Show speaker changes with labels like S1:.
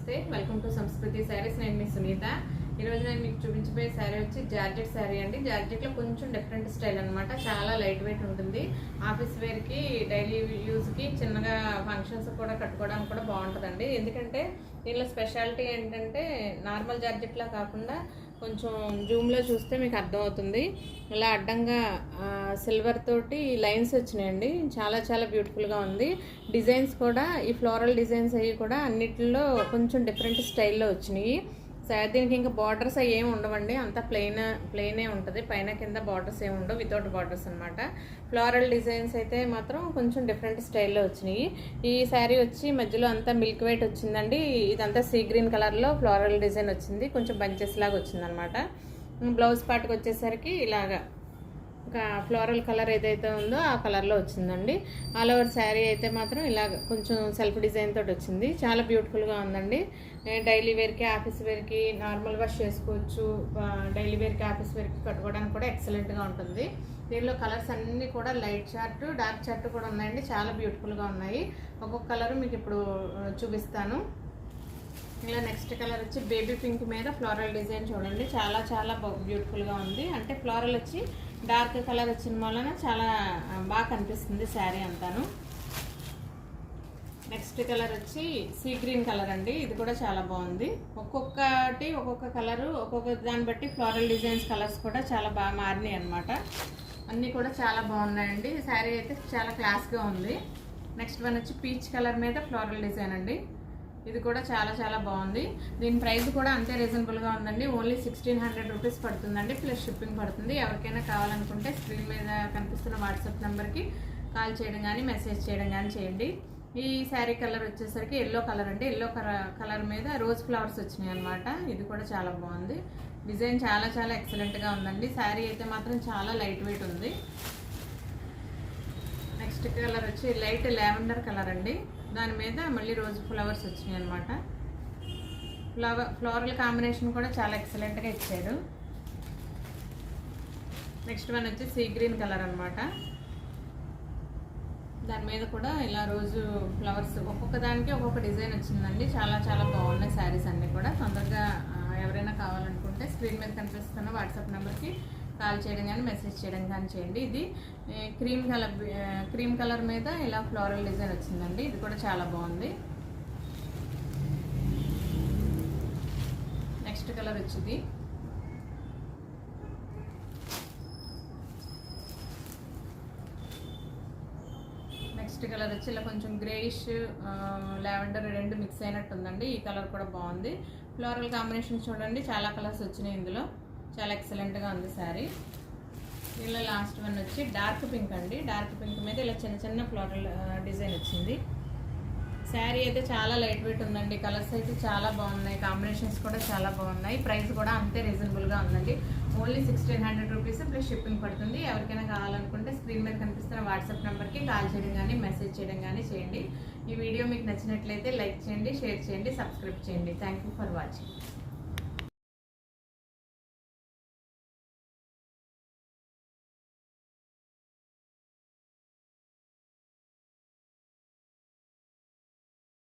S1: నమస్తే, welcome to సంస్కృతి శారీస్. నేను మీ సునీత. ఈరోజు నేను మీకు చూపించబోయే శారీ వచ్చి జార్జెట్ శారీ అండి. జార్జెట్లో కొంచెం డిఫరెంట్ స్టైల్ అనమాట. చాలా లైట్ వెయిట్ ఉంటుంది. ఆఫీస్ వేర్కి, డైలీ యూజ్కి, చిన్నగా ఫంక్షన్స్ కూడా కట్టుకోవడానికి కూడా బాగుంటుందండి. ఎందుకంటే దీనిలో స్పెషాలిటీ ఏంటంటే నార్మల్ జార్జెట్లా కాకుండా కొంచెం జూమ్లో చూస్తే మీకు అర్థమవుతుంది. ఇలా అడ్డంగా సిల్వర్ తోటి లైన్స్ వచ్చినాయండి. చాలా చాలా బ్యూటిఫుల్గా ఉంది. డిజైన్స్ కూడా ఈ ఫ్లోరల్ డిజైన్స్ అవి కూడా అన్నిటిలో కొంచెం డిఫరెంట్ స్టైల్లో వచ్చినాయి. దీనికి ఇంకా బార్డర్స్ అవి ఏమి ఉండవండి. అంతా ప్లెయినే ఉంటుంది. పైన కింద బార్డర్స్ ఏమి ఉండవు, వితౌట్ బార్డర్స్ అనమాట. ఫ్లోరల్ డిజైన్స్ అయితే మాత్రం కొంచెం డిఫరెంట్ స్టైల్లో వచ్చినాయి. ఈ శారీ వచ్చి మధ్యలో అంతా మిల్క్ వైట్ వచ్చిందండి. ఇదంతా సీ గ్రీన్ కలర్లో ఫ్లోరల్ డిజైన్ వచ్చింది. కొంచెం బంచెస్ లాగా వచ్చిందనమాట. బ్లౌజ్ పార్ట్కి వచ్చేసరికి ఇలాగా ఒక ఫ్లోరల్ కలర్ ఏదైతే ఉందో ఆ కలర్లో వచ్చిందండి. ఆల్ ఓవర్ శారీ అయితే మాత్రం ఇలాగ కొంచెం సెల్ఫ్ డిజైన్ తోటి వచ్చింది. చాలా బ్యూటిఫుల్గా ఉందండి. డైలీ వేర్కి, ఆఫీస్ వేర్కి నార్మల్ వాష్ చేసుకోవచ్చు. డైలీ వేర్కి, ఆఫీస్ వేర్కి కట్టుకోవడానికి కూడా ఎక్సలెంట్గా ఉంటుంది. దీనిలో కలర్స్ అన్నీ కూడా లైట్ చార్ట్, డార్క్ చార్ట్ కూడా ఉన్నాయండి. చాలా బ్యూటిఫుల్గా ఉన్నాయి. ఒక్కొక్క కలర్ మీకు ఇప్పుడు చూపిస్తాను. ఇలా నెక్స్ట్ కలర్ వచ్చి బేబీ పింక్ మీద ఫ్లోరల్ డిజైన్ చూడండి. చాలా చాలా బ్యూటిఫుల్గా ఉంది. అంటే ఫ్లోరల్ వచ్చి డార్క్ కలర్ వచ్చిన వలన చాలా బాగా కనిపిస్తుంది శారీ అంతాను. నెక్స్ట్ కలర్ వచ్చి సీ గ్రీన్ కలర్ అండి. ఇది కూడా చాలా బాగుంది. ఒక్కొక్క కలరు ఒక్కొక్క దాన్ని బట్టి ఫ్లోరల్ డిజైన్స్ కలర్స్ కూడా చాలా బాగా మారినాయి అనమాట. అన్నీ కూడా చాలా బాగున్నాయండి. శారీ అయితే చాలా క్లాస్గా ఉంది. నెక్స్ట్ వన్ వచ్చి పీచ్ కలర్ మీద ఫ్లోరల్ డిజైన్ అండి. ఇది కూడా చాలా చాలా బాగుంది. దీని ప్రైస్ కూడా అంతే రీజనబుల్గా ఉందండి. ఓన్లీ 1600 రూపీస్ పడుతుందండి, ప్లస్ షిప్పింగ్ పడుతుంది. ఎవరికైనా కావాలనుకుంటే స్క్రీన్ మీద కనిపిస్తున్న వాట్సాప్ నెంబర్కి కాల్ చేయడం కానీ, మెసేజ్ చేయడం కానీ చేయండి. ఈ శారీ కలర్ వచ్చేసరికి ఎల్లో కలర్ అండి. ఎల్లో కలర్ మీద రోజ్ ఫ్లవర్స్ వచ్చినాయి అనమాట. ఇది కూడా చాలా బాగుంది. డిజైన్ చాలా చాలా ఎక్సలెంట్గా ఉందండి. శారీ అయితే మాత్రం చాలా లైట్ వెయిట్ ఉంది. నెక్స్ట్ కలర్ వచ్చి లైట్ లావెండర్ కలర్ అండి. దాని మీద మళ్ళీ రోజ్ ఫ్లవర్స్ వచ్చినాయి అనమాట. ఫ్లోరల్ కాంబినేషన్ కూడా చాలా ఎక్సలెంట్గా ఇచ్చాడు. నెక్స్ట్ వన్ వచ్చి సీ గ్రీన్ కలర్ అనమాట. దాని మీద కూడా ఇలా రోజు ఫ్లవర్స్ ఒక్కొక్క దానికి ఒక్కొక్క డిజైన్ వచ్చిందండి. చాలా చాలా బాగున్నాయి శారీస్ అన్నీ కూడా. తొందరగా ఎవరైనా కావాలనుకుంటే స్క్రీన్ మీద కనిపిస్తున్న వాట్సాప్ నెంబర్కి కాల్ చేయడం కానీ, మెసేజ్ చేయడం కానీ చేయండి. ఇది క్రీమ్ కలర్ మీద ఇలా ఫ్లోరల్ డిజైన్ వచ్చిందండి. ఇది కూడా చాలా బాగుంది. నెక్స్ట్ కలర్ వచ్చింది నెక్స్ట్ కలర్ వచ్చి ఇలా కొంచెం గ్రేయిష్, లావెండర్ రెండు మిక్స్ అయినట్టు ఉందండి. ఈ కలర్ కూడా బాగుంది. ఫ్లోరల్ కాంబినేషన్ చూడండి, చాలా కలర్స్ వచ్చినాయి ఇందులో. చాలా ఎక్సలెంట్గా ఉంది శారీ. ఇలా లాస్ట్ వన్ వచ్చి డార్క్ పింక్ అండి. డార్క్ పింక్ మీద ఇలా చిన్న చిన్న ఫ్లోరల్ డిజైన్ వచ్చింది. శారీ అయితే చాలా లైట్ వెయిట్ ఉందండి. కలర్స్ అయితే చాలా బాగున్నాయి. కాంబినేషన్స్ కూడా చాలా బాగున్నాయి. ప్రైస్ కూడా అంతే రీజనబుల్గా ఉందండి. ఓన్లీ 1600 రూపీస్ ప్లస్ షిప్పింగ్ పడుతుంది. ఎవరికైనా కావాలనుకుంటే స్క్రీన్ మీద కనిపిస్తున్న వాట్సాప్ నెంబర్కి కాల్ చేయడం కానీ, మెసేజ్ చేయడం కానీ చేయండి. ఈ వీడియో మీకు నచ్చినట్లయితే లైక్ చేయండి, షేర్ చేయండి, సబ్స్క్రైబ్ చేయండి. Thank you for watching.